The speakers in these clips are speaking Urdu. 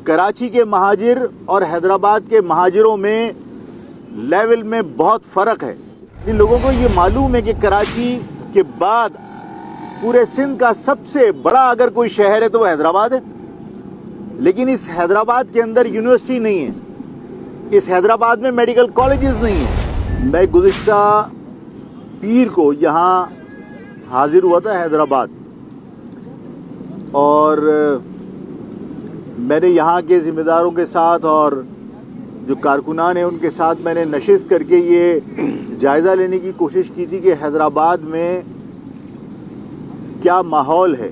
کراچی کے مہاجر اور حیدرآباد کے مہاجروں میں لیول میں بہت فرق ہے۔ ان لوگوں کو یہ معلوم ہے کہ کراچی کے بعد پورے سندھ کا سب سے بڑا اگر کوئی شہر ہے تو وہ حیدرآباد ہے، لیکن اس حیدرآباد کے اندر یونیورسٹی نہیں ہے، اس حیدرآباد میں میڈیکل کالجز نہیں ہیں۔ میں گزشتہ پیر کو یہاں حاضر ہوا تھا حیدرآباد، اور میں نے یہاں کے ذمہ داروں کے ساتھ اور جو کارکنان ہیں ان کے ساتھ میں نے نشست کر کے یہ جائزہ لینے کی کوشش کی تھی کہ حیدرآباد میں کیا ماحول ہے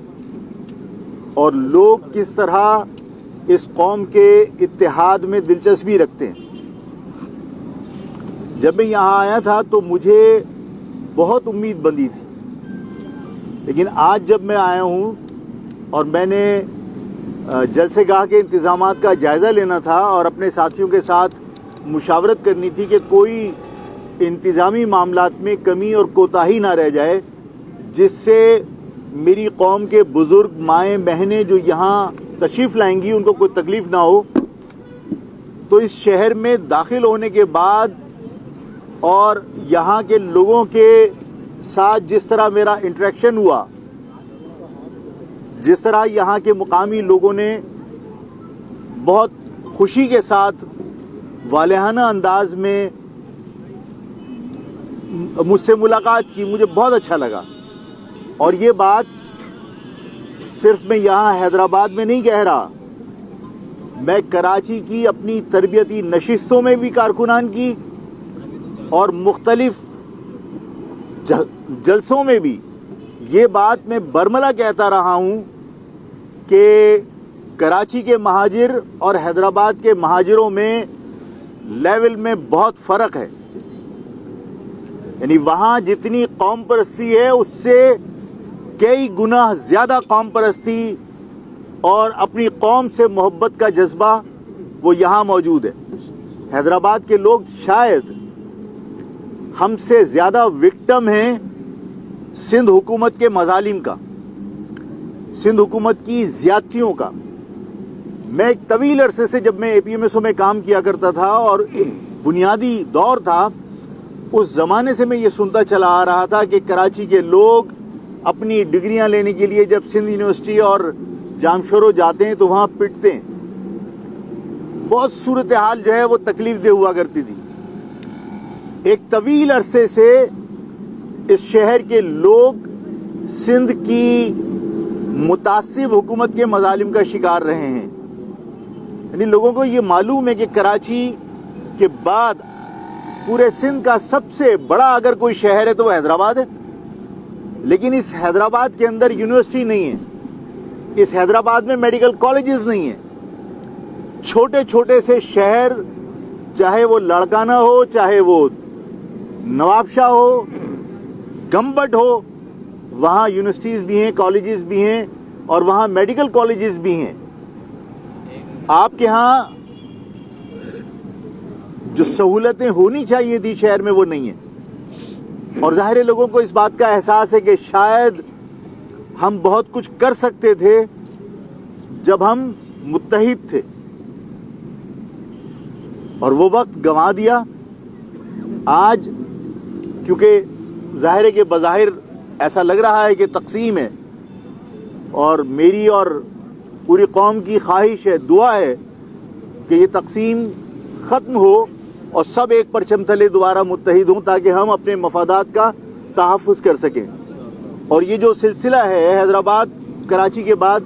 اور لوگ کس طرح اس قوم کے اتحاد میں دلچسپی رکھتے ہیں۔ جب میں یہاں آیا تھا تو مجھے بہت امید بندی تھی، لیکن آج جب میں آیا ہوں اور میں نے جلسہ گاہ کے انتظامات کا جائزہ لینا تھا اور اپنے ساتھیوں کے ساتھ مشاورت کرنی تھی کہ کوئی انتظامی معاملات میں کمی اور کوتاہی نہ رہ جائے، جس سے میری قوم کے بزرگ مائیں بہنیں جو یہاں تشریف لائیں گی ان کو کوئی تکلیف نہ ہو، تو اس شہر میں داخل ہونے کے بعد اور یہاں کے لوگوں کے ساتھ جس طرح میرا انٹریکشن ہوا، جس طرح یہاں کے مقامی لوگوں نے بہت خوشی کے ساتھ والہانہ انداز میں مجھ سے ملاقات کی، مجھے بہت اچھا لگا۔ اور یہ بات صرف میں یہاں حیدرآباد میں نہیں کہہ رہا، میں کراچی کی اپنی تربیتی نشستوں میں بھی کارکنان کی اور مختلف جلسوں میں بھی یہ بات میں برملا کہتا رہا ہوں کہ کراچی کے مہاجر اور حیدرآباد کے مہاجروں میں لیول میں بہت فرق ہے، یعنی وہاں جتنی قوم پرستی ہے اس سے کئی گنا زیادہ قوم پرستی اور اپنی قوم سے محبت کا جذبہ وہ یہاں موجود ہے۔ حیدرآباد کے لوگ شاید ہم سے زیادہ وکٹم ہیں سندھ حکومت کے مظالم کا، سندھ حکومت کی زیادتیوں کا۔ میں ایک طویل عرصے سے جب میں اے پی ایم ایس او میں کام کیا کرتا تھا اور بنیادی دور تھا، اس زمانے سے میں یہ سنتا چلا آ رہا تھا کہ کراچی کے لوگ اپنی ڈگریاں لینے کے لیے جب سندھ یونیورسٹی اور جامشورو جاتے ہیں تو وہاں پٹتے ہیں۔ بہت صورتحال جو ہے وہ تکلیف دہ ہوا کرتی تھی۔ ایک طویل عرصے سے اس شہر کے لوگ سندھ کی متعصب حکومت کے مظالم کا شکار رہے ہیں، یعنی لوگوں کو یہ معلوم ہے کہ کراچی کے بعد پورے سندھ کا سب سے بڑا اگر کوئی شہر ہے تو وہ حیدرآباد ہے، لیکن اس حیدرآباد کے اندر یونیورسٹی نہیں ہے، اس حیدرآباد میں میڈیکل کالجز نہیں ہیں۔ چھوٹے چھوٹے سے شہر، چاہے وہ لڑکانہ ہو، چاہے وہ نوابشاہ ہو، گمبٹ ہو، وہاں یونیورسٹیز بھی ہیں، کالجز بھی ہیں اور وہاں میڈیکل کالجز بھی ہیں۔ آپ کے ہاں جو سہولتیں ہونی چاہیے تھی شہر میں وہ نہیں ہیں، اور ظاہر لوگوں کو اس بات کا احساس ہے کہ شاید ہم بہت کچھ کر سکتے تھے جب ہم متحد تھے، اور وہ وقت گنوا دیا۔ آج کیونکہ ظاہر ہے کہ بظاہر ایسا لگ رہا ہے کہ تقسیم ہے، اور میری اور پوری قوم کی خواہش ہے، دعا ہے کہ یہ تقسیم ختم ہو اور سب ایک پرچم تلے دوبارہ متحد ہوں تاکہ ہم اپنے مفادات کا تحفظ کر سکیں۔ اور یہ جو سلسلہ ہے حیدرآباد کراچی کے بعد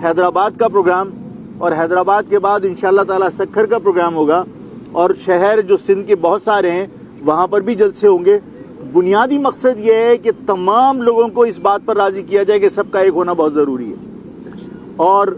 حیدرآباد کا پروگرام، اور حیدرآباد کے بعد انشاءاللہ تعالی سکھر کا پروگرام ہوگا، اور شہر جو سندھ کے بہت سارے ہیں وہاں پر بھی جلسے ہوں گے۔ بنیادی مقصد یہ ہے کہ تمام لوگوں کو اس بات پر راضی کیا جائے کہ سب کا ایک ہونا بہت ضروری ہے۔ اور